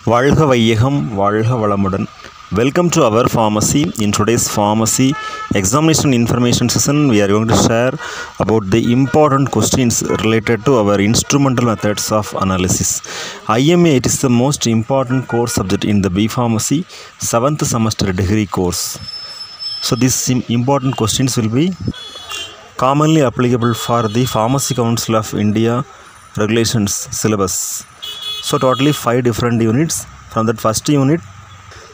வாழ்க வையகம் வாழ்க வளமுடன். Welcome to our pharmacy. In today's pharmacy examination information session, we are going to share about the important questions related to our instrumental methods of analysis. IMA, it is the most important course subject in the B Pharmacy 7th semester degree course. So these important questions will be commonly applicable for the Pharmacy Council of India regulations syllabus. So totally 5 different units. From that first unit,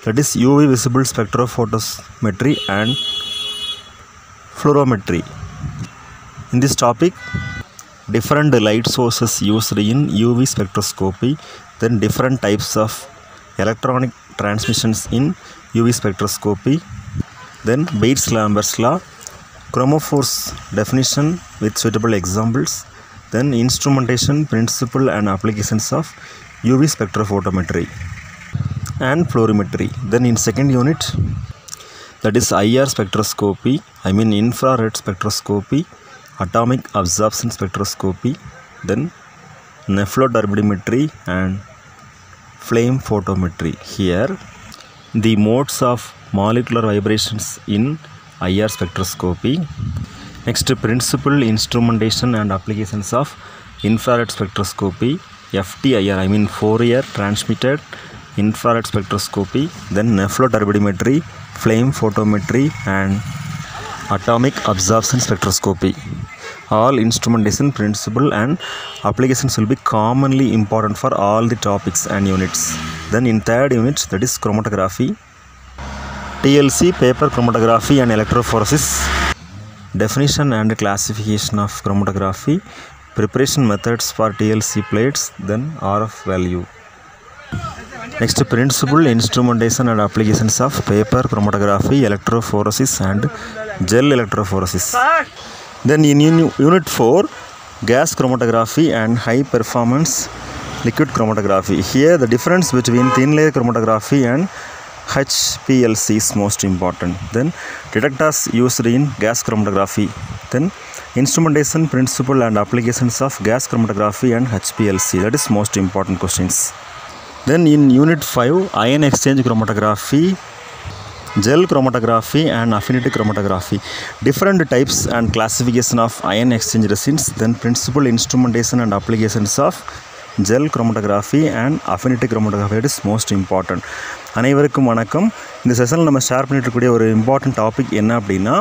that is UV visible spectrophotometry and fluorometry. In this topic, different light sources used in UV spectroscopy, then different types of electronic transmissions in UV spectroscopy, then Bates-Lambert's law, chromophores definition with suitable examples, then instrumentation, principle and applications of UV spectrophotometry and fluorimetry. Then in second unit, that is IR spectroscopy, infrared spectroscopy, atomic absorption spectroscopy, then nephelothermometry and flame photometry. Here the modes of molecular vibrations in IR spectroscopy. Next, principal, instrumentation and applications of infrared spectroscopy, FTIR, Fourier transmitted infrared spectroscopy, then nephelothermometry, flame photometry and atomic absorption spectroscopy. All instrumentation, principle and applications will be commonly important for all the topics and units. Then in third unit, that is chromatography, TLC, paper chromatography and electrophoresis, definition and classification of chromatography, preparation methods for TLC plates, then RF value. Next, principle, instrumentation and applications of paper chromatography, electrophoresis and gel electrophoresis. Then in unit 4, gas chromatography and high performance liquid chromatography. Here the difference between thin layer chromatography and HPLC is most important. Then detectors used in gas chromatography. Then instrumentation, principle and applications of gas chromatography and HPLC. That is most important questions. Then in unit 5, ion exchange chromatography, gel chromatography and affinity chromatography. Different types and classification of ion exchange resins. Then principal, instrumentation and applications of gel chromatography and affinity chromatography. It is most important. அனைவருக்கும் வணக்கம். இந்த செஷனில் நம்ம share பண்ணிட்டு இருக்கக்கூடிய ஒரு important topic என்ன அப்படின்னா,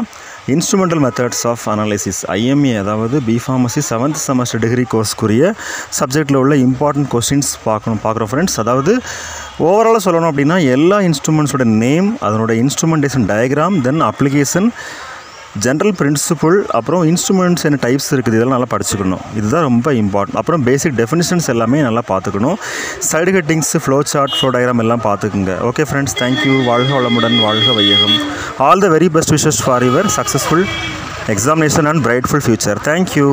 instrumental methods of analysis, IMA, அதாவது B pharmacy 7th semester degree கோர்ஸ்க்குரிய சப்ஜெக்டில் உள்ள இம்பார்ட்டன்ட் கொஸ்டின்ஸ் பார்க்குறோம் ஃப்ரெண்ட்ஸ். அதாவது ஓவராலாக சொல்லணும் அப்படின்னா எல்லா இன்ஸ்ட்ருமெண்ட்ஸோட நேம், அதனோட இன்ஸ்ட்ருமெண்டேஷன் டயக்ராம், தென் அப்ளிகேஷன், ஜென்ரல் பிரின்சிபிள், அப்புறம் இன்ஸ்ட்ருமெண்ட்ஸ் என்ன டைப்ஸ் இருக்குது, இதெல்லாம் நல்லா படிச்சுக்கணும். இதுதான் ரொம்ப இம்பார்ட்டன்ட். அப்புறம் பேசிக் டெஃபினிஷன்ஸ் எல்லாமே நல்லா பார்த்துக்கணும். Side cuttings, flow chart, flow diagram எல்லாம் பார்த்துக்குங்க. Okay friends, thank you. வாழ்க வளமுடன், வாழ்க வையகம். All the very best wishes for your successful examination and brightful future. Thank you.